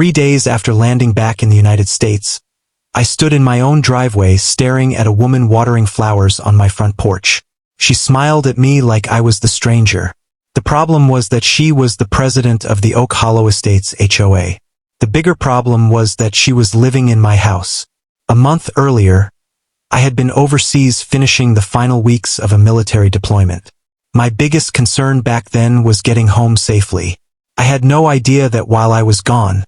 3 days after landing back in the United States, I stood in my own driveway staring at a woman watering flowers on my front porch. She smiled at me like I was the stranger. The problem was that she was the president of the Oak Hollow Estates HOA. The bigger problem was that she was living in my house. A month earlier, I had been overseas finishing the final weeks of a military deployment. My biggest concern back then was getting home safely. I had no idea that while I was gone,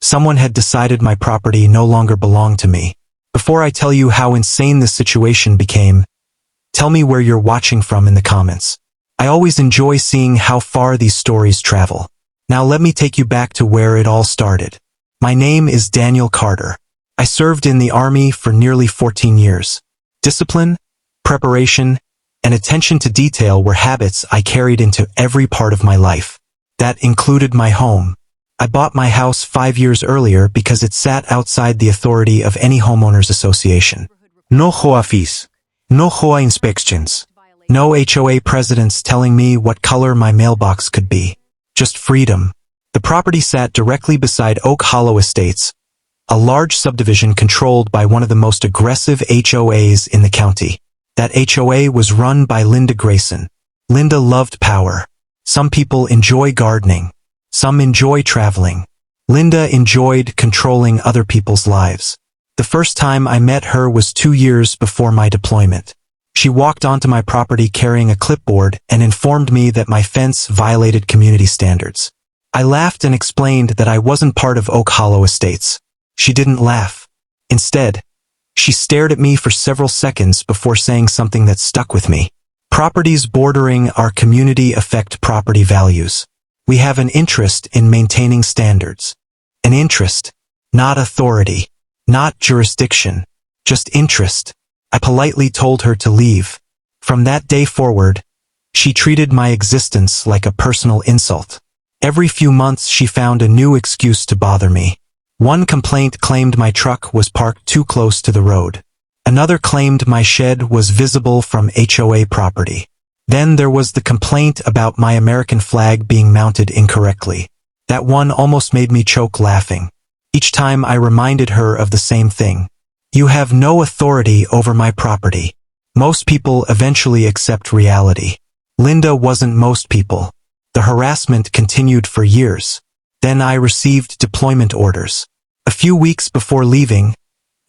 someone had decided my property no longer belonged to me. Before I tell you how insane this situation became, tell me where you're watching from in the comments. I always enjoy seeing how far these stories travel. Now let me take you back to where it all started. My name is Daniel Carter. I served in the Army for nearly 14 years. Discipline, preparation, and attention to detail were habits I carried into every part of my life. That included my home. I bought my house 5 years earlier because it sat outside the authority of any homeowners association. No HOA fees. No HOA inspections. No HOA presidents telling me what color my mailbox could be. Just freedom. The property sat directly beside Oak Hollow Estates, a large subdivision controlled by one of the most aggressive HOAs in the county. That HOA was run by Linda Grayson. Linda loved power. Some people enjoy gardening. Some enjoy traveling. Linda enjoyed controlling other people's lives. The first time I met her was 2 years before my deployment. She walked onto my property carrying a clipboard and informed me that my fence violated community standards. I laughed and explained that I wasn't part of Oak Hollow Estates. She didn't laugh. Instead, she stared at me for several seconds before saying something that stuck with me. Properties bordering our community affect property values. We have an interest in maintaining standards. An interest, not authority, not jurisdiction, just interest. I politely told her to leave. From that day forward, she treated my existence like a personal insult. Every few months she found a new excuse to bother me. One complaint claimed my truck was parked too close to the road. Another claimed my shed was visible from HOA property. Then there was the complaint about my American flag being mounted incorrectly. That one almost made me choke laughing. Each time I reminded her of the same thing. You have no authority over my property. Most people eventually accept reality. Linda wasn't most people. The harassment continued for years. Then I received deployment orders. A few weeks before leaving,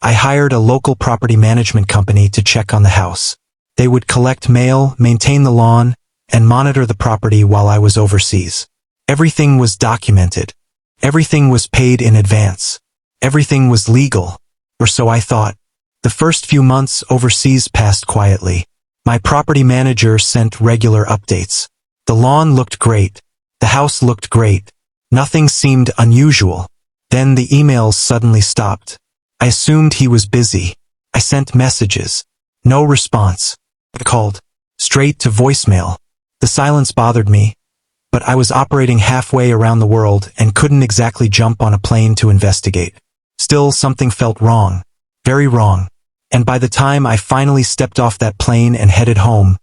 I hired a local property management company to check on the house. They would collect mail, maintain the lawn, and monitor the property while I was overseas. Everything was documented. Everything was paid in advance. Everything was legal. Or so I thought. The first few months overseas passed quietly. My property manager sent regular updates. The lawn looked great. The house looked great. Nothing seemed unusual. Then the emails suddenly stopped. I assumed he was busy. I sent messages. No response. I called. Straight to voicemail. The silence bothered me, but I was operating halfway around the world and couldn't exactly jump on a plane to investigate. Still, something felt wrong. Very wrong. And by the time I finally stepped off that plane and headed home,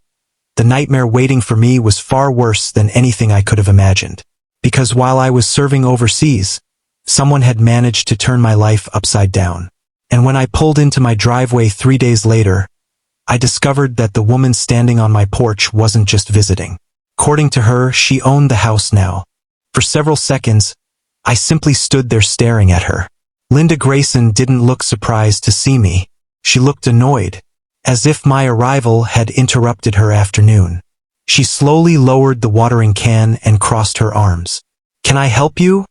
the nightmare waiting for me was far worse than anything I could have imagined. Because while I was serving overseas, someone had managed to turn my life upside down. And when I pulled into my driveway 3 days later, I discovered that the woman standing on my porch wasn't just visiting. According to her, she owned the house now. For several seconds, I simply stood there staring at her. Linda Grayson didn't look surprised to see me. She looked annoyed, as if my arrival had interrupted her afternoon. She slowly lowered the watering can and crossed her arms. "Can I help you?"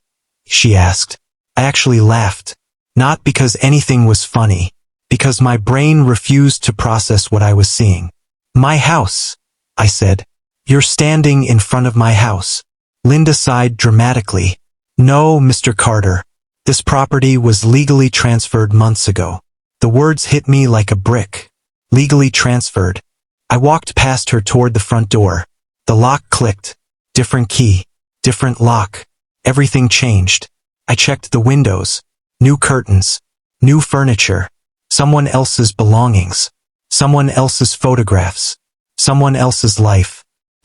she asked. I actually laughed. Not because anything was funny, because my brain refused to process what I was seeing. "My house," I said. "You're standing in front of my house." Linda sighed dramatically. "No, Mr. Carter. This property was legally transferred months ago." The words hit me like a brick. Legally transferred. I walked past her toward the front door. The lock clicked. Different key. Different lock. Everything changed. I checked the windows. New curtains. New furniture. Someone else's belongings. Someone else's photographs. Someone else's life.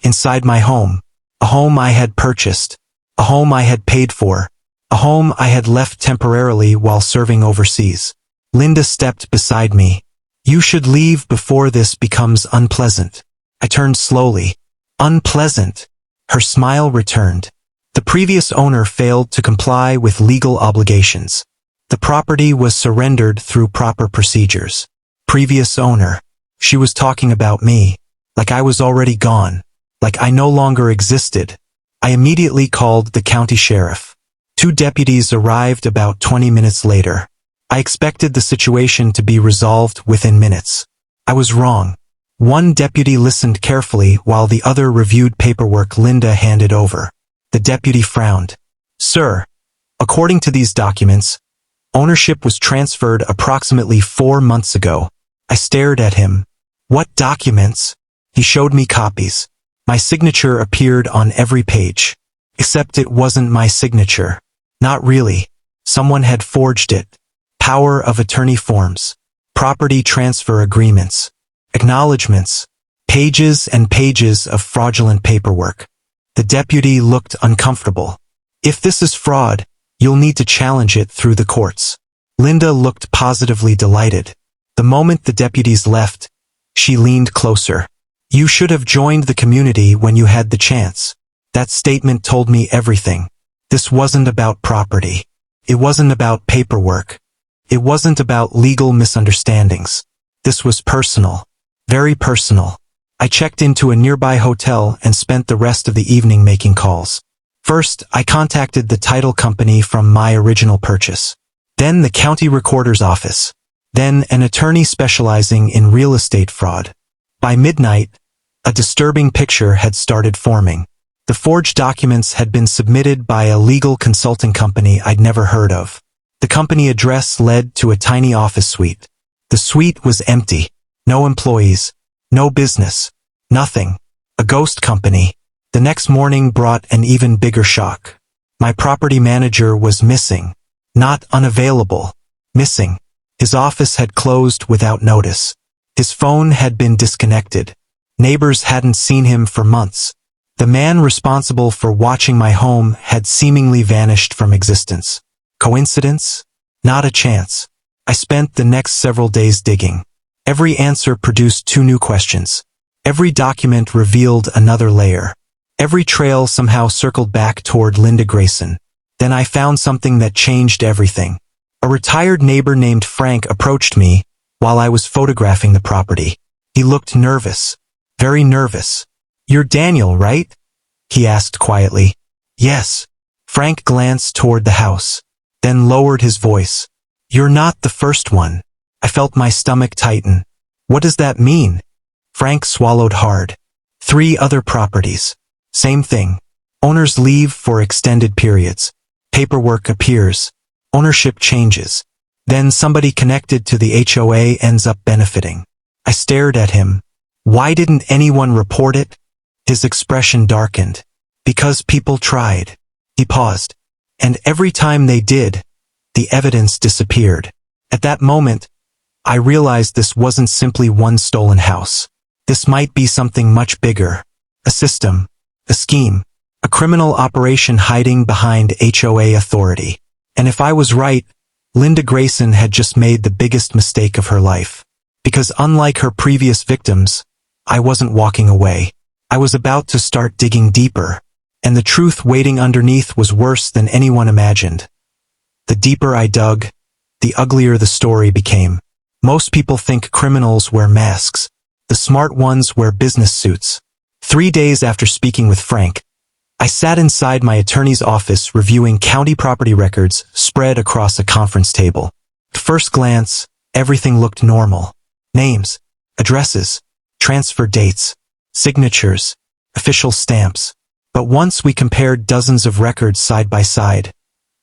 Inside my home. A home I had purchased. A home I had paid for. A a home I had left temporarily while serving overseas. Linda stepped beside me. You should leave before this becomes unpleasant. I turned slowly. Unpleasant. Her smile returned. The previous owner failed to comply with legal obligations. The property was surrendered through proper procedures. Previous owner. She was talking about me. Like I was already gone. Like I no longer existed. I immediately called the county sheriff. 2 deputies arrived about 20 minutes later. I expected the situation to be resolved within minutes. I was wrong. 1 deputy listened carefully while the other reviewed paperwork Linda handed over. The deputy frowned. Sir, according to these documents, ownership was transferred approximately 4 months ago. I stared at him. What documents? He showed me copies. My signature appeared on every page. Except it wasn't my signature. Not really. Someone had forged it. Power of attorney forms. Property transfer agreements. Acknowledgements. Pages and pages of fraudulent paperwork. The deputy looked uncomfortable. If this is fraud, you'll need to challenge it through the courts. Linda looked positively delighted. The moment the deputies left, she leaned closer. You should have joined the community when you had the chance. That statement told me everything. This wasn't about property. It wasn't about paperwork. It wasn't about legal misunderstandings. This was personal. Very personal. I checked into a nearby hotel and spent the rest of the evening making calls. First, I contacted the title company from my original purchase. Then the county recorder's office. Then an attorney specializing in real estate fraud. By midnight, a disturbing picture had started forming. The forged documents had been submitted by a legal consulting company I'd never heard of. The company address led to a tiny office suite. The suite was empty. No employees. No business. Nothing. A ghost company. The next morning brought an even bigger shock. My property manager was missing. Not unavailable. Missing. His office had closed without notice. His phone had been disconnected. Neighbors hadn't seen him for months. The man responsible for watching my home had seemingly vanished from existence. Coincidence? Not a chance. I spent the next several days digging. Every answer produced 2 new questions. Every document revealed another layer. Every trail somehow circled back toward Linda Grayson. Then I found something that changed everything. A retired neighbor named Frank approached me while I was photographing the property. He looked nervous. Very nervous. You're Daniel, right? He asked quietly. Yes. Frank glanced toward the house, then lowered his voice. You're not the first one. I felt my stomach tighten. What does that mean? Frank swallowed hard. 3 other properties. Same thing. Owners leave for extended periods. Paperwork appears. Ownership changes. Then somebody connected to the HOA ends up benefiting. I stared at him. Why didn't anyone report it? His expression darkened. Because people tried. He paused. And every time they did, the evidence disappeared. At that moment, I realized this wasn't simply one stolen house. This might be something much bigger. A system. A scheme. A criminal operation hiding behind HOA authority. And if I was right, Linda Grayson had just made the biggest mistake of her life. Because unlike her previous victims, I wasn't walking away. I was about to start digging deeper, and the truth waiting underneath was worse than anyone imagined. The deeper I dug, the uglier the story became. Most people think criminals wear masks. The smart ones wear business suits. 3 days after speaking with Frank, I sat inside my attorney's office reviewing county property records spread across a conference table. At first glance, everything looked normal. Names, addresses, transfer dates, signatures, official stamps. But once we compared dozens of records side by side,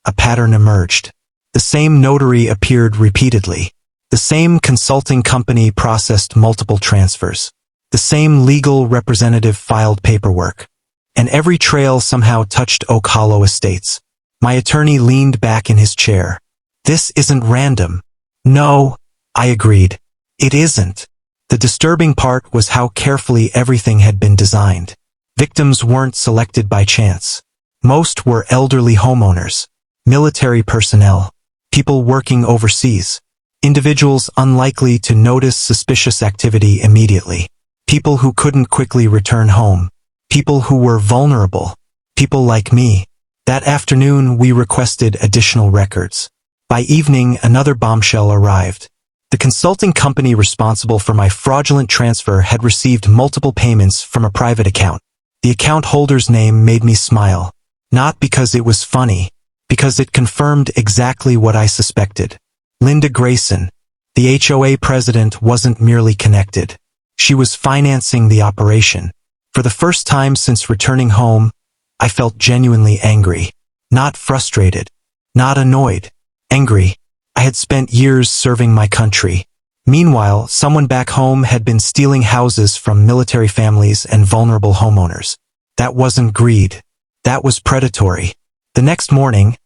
a pattern emerged. The same notary appeared repeatedly. The same consulting company processed multiple transfers. The same legal representative filed paperwork. And every trail somehow touched Oak Hollow Estates. My attorney leaned back in his chair. This isn't random. No, I agreed. It isn't. The disturbing part was how carefully everything had been designed. Victims weren't selected by chance. Most were elderly homeowners. military personnel, people working overseas, individuals unlikely to notice suspicious activity immediately, people who couldn't quickly return home, people who were vulnerable, people like me. That afternoon, we requested additional records. By evening, another bombshell arrived. The consulting company responsible for my fraudulent transfer had received multiple payments from a private account. The account holder's name made me smile, not because it was funny, because it confirmed exactly what I suspected. Linda Grayson, the HOA president, wasn't merely connected. She was financing the operation. For the first time since returning home, I felt genuinely angry. Not frustrated. Not annoyed. Angry. I had spent years serving my country. Meanwhile, someone back home had been stealing houses from military families and vulnerable homeowners. That wasn't greed. That was predatory. The next morning,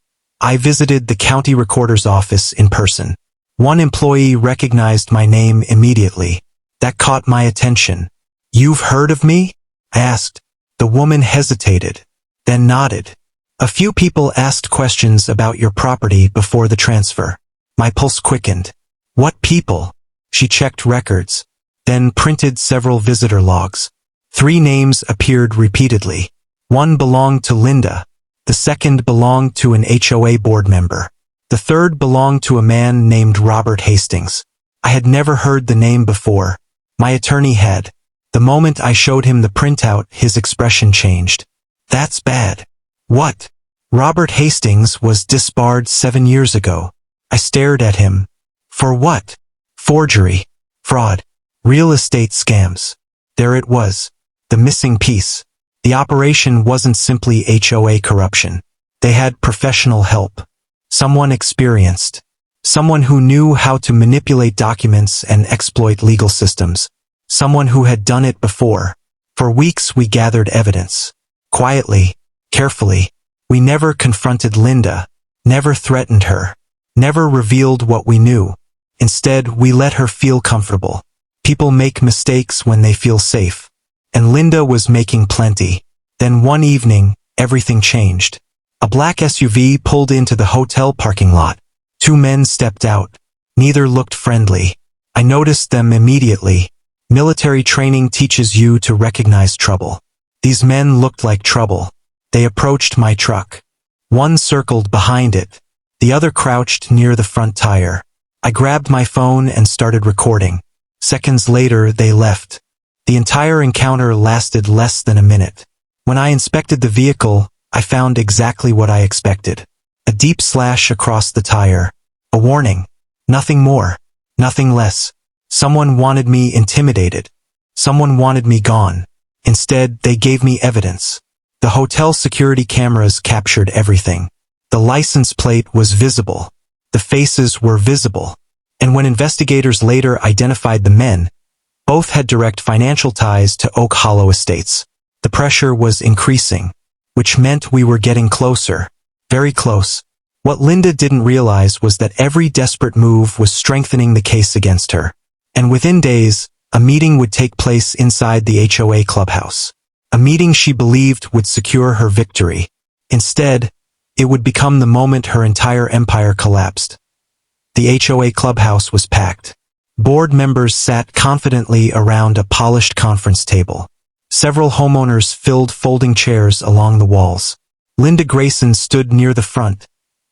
I visited the county recorder's office in person. One employee recognized my name immediately. That caught my attention. "You've heard of me?" I asked. The woman hesitated, then nodded. "A few people asked questions about your property before the transfer." My pulse quickened. "What people?" She checked records, then printed several visitor logs. 3 names appeared repeatedly. One belonged to Linda. The second belonged to an HOA board member. The third belonged to a man named Robert Hastings. I had never heard the name before. My attorney had. The moment I showed him the printout, his expression changed. "That's bad." "What?" "Robert Hastings was disbarred 7 years ago." I stared at him. "For what?" "Forgery. Fraud. Real estate scams." There it was. The missing piece. The operation wasn't simply HOA corruption. They had professional help. Someone experienced. Someone who knew how to manipulate documents and exploit legal systems. Someone who had done it before. For weeks we gathered evidence. Quietly, carefully. We never confronted Linda. Never threatened her. Never revealed what we knew. Instead, we let her feel comfortable. People make mistakes when they feel safe. And Linda was making plenty. Then one evening, everything changed. A black SUV pulled into the hotel parking lot. 2 men stepped out. Neither looked friendly. I noticed them immediately. Military training teaches you to recognize trouble. These men looked like trouble. They approached my truck. One circled behind it. The other crouched near the front tire. I grabbed my phone and started recording. Seconds later, they left. The entire encounter lasted less than a minute. When I inspected the vehicle, I found exactly what I expected. A deep slash across the tire. A warning. Nothing more. Nothing less. Someone wanted me intimidated. Someone wanted me gone. Instead, they gave me evidence. The hotel security cameras captured everything. The license plate was visible. The faces were visible. And when investigators later identified the men, both had direct financial ties to Oak Hollow Estates. The pressure was increasing, which meant we were getting closer. Very close. What Linda didn't realize was that every desperate move was strengthening the case against her. And within days, a meeting would take place inside the HOA clubhouse. A meeting she believed would secure her victory. Instead, it would become the moment her entire empire collapsed. The HOA clubhouse was packed. Board members sat confidently around a polished conference table. Several homeowners filled folding chairs along the walls. Linda Grayson stood near the front,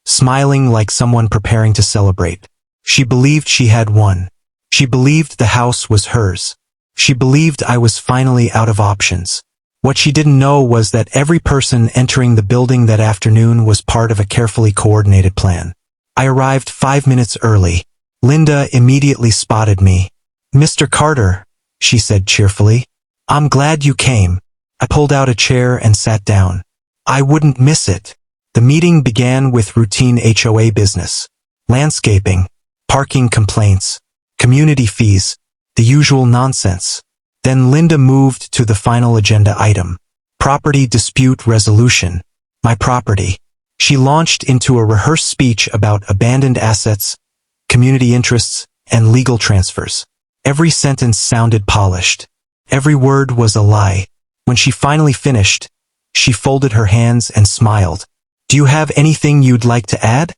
smiling like someone preparing to celebrate. She believed she had won. She believed the house was hers. She believed I was finally out of options. What she didn't know was that every person entering the building that afternoon was part of a carefully coordinated plan. I arrived 5 minutes early. Linda immediately spotted me. "Mr. Carter," she said cheerfully. "I'm glad you came." I pulled out a chair and sat down. I wouldn't miss it. The meeting began with routine HOA business. Landscaping, parking complaints, community fees, the usual nonsense. Then Linda moved to the final agenda item. Property dispute resolution. My property. She launched into a rehearsed speech about abandoned assets, community interests, and legal transfers. Every sentence sounded polished. Every word was a lie. When she finally finished, she folded her hands and smiled. Do you have anything you'd like to add?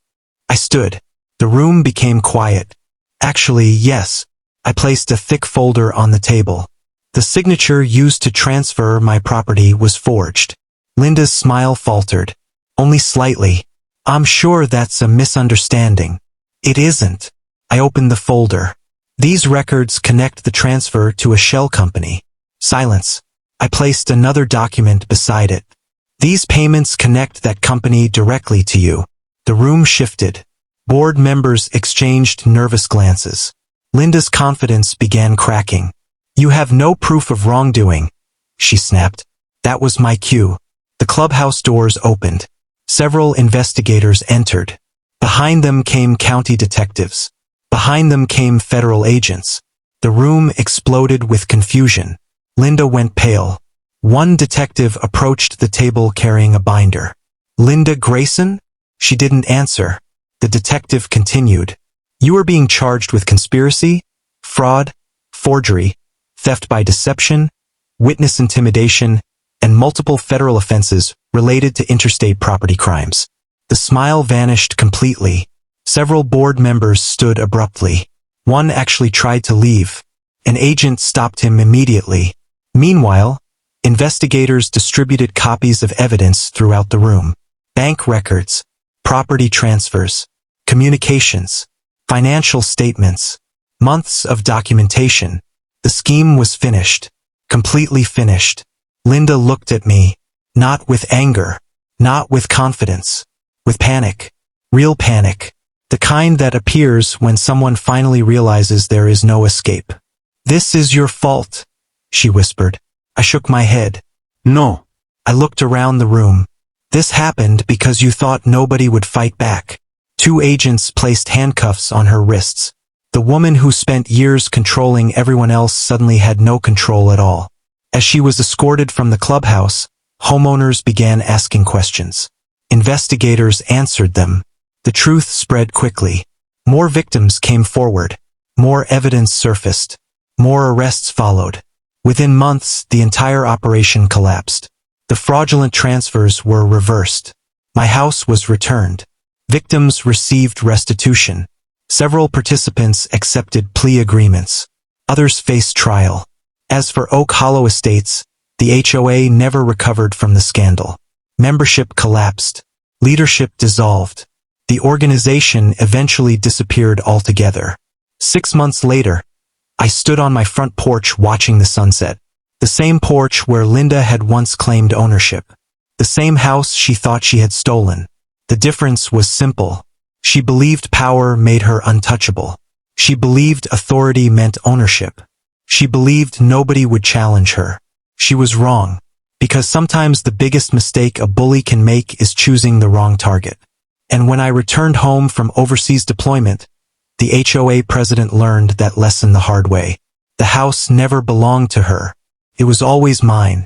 I stood. The room became quiet. Actually, yes. I placed a thick folder on the table. The signature used to transfer my property was forged. Linda's smile faltered. Only slightly. I'm sure that's a misunderstanding. It isn't. I opened the folder. These records connect the transfer to a shell company. Silence. I placed another document beside it. These payments connect that company directly to you. The room shifted. Board members exchanged nervous glances. Linda's confidence began cracking. You have no proof of wrongdoing, she snapped. That was my cue. The clubhouse doors opened. Several investigators entered. Behind them came county detectives. Behind them came federal agents. The room exploded with confusion. Linda went pale. One detective approached the table carrying a binder. Linda Grayson? She didn't answer. The detective continued. You are being charged with conspiracy, fraud, forgery, theft by deception, witness intimidation, and multiple federal offenses related to interstate property crimes. The smile vanished completely. Several board members stood abruptly. One actually tried to leave. An agent stopped him immediately. Meanwhile, investigators distributed copies of evidence throughout the room. Bank records, property transfers, communications, financial statements, months of documentation. The scheme was finished. Completely finished. Linda looked at me. Not with anger. Not with confidence. With panic. Real panic. The kind that appears when someone finally realizes there is no escape. This is your fault, she whispered. I shook my head. No. I looked around the room. This happened because you thought nobody would fight back. Two agents placed handcuffs on her wrists. The woman who spent years controlling everyone else suddenly had no control at all. As she was escorted from the clubhouse, homeowners began asking questions. Investigators answered them. The truth spread quickly. More victims came forward. More evidence surfaced. More arrests followed. Within months, the entire operation collapsed. The fraudulent transfers were reversed. My house was returned. Victims received restitution. Several participants accepted plea agreements. Others faced trial. As for Oak Hollow Estates, the HOA never recovered from the scandal. Membership collapsed. Leadership dissolved. The organization eventually disappeared altogether. 6 months later, I stood on my front porch watching the sunset. The same porch where Linda had once claimed ownership. The same house she thought she had stolen. The difference was simple. She believed power made her untouchable. She believed authority meant ownership. She believed nobody would challenge her. She was wrong, because sometimes the biggest mistake a bully can make is choosing the wrong target. And when I returned home from overseas deployment, the HOA president learned that lesson the hard way. The house never belonged to her. It was always mine.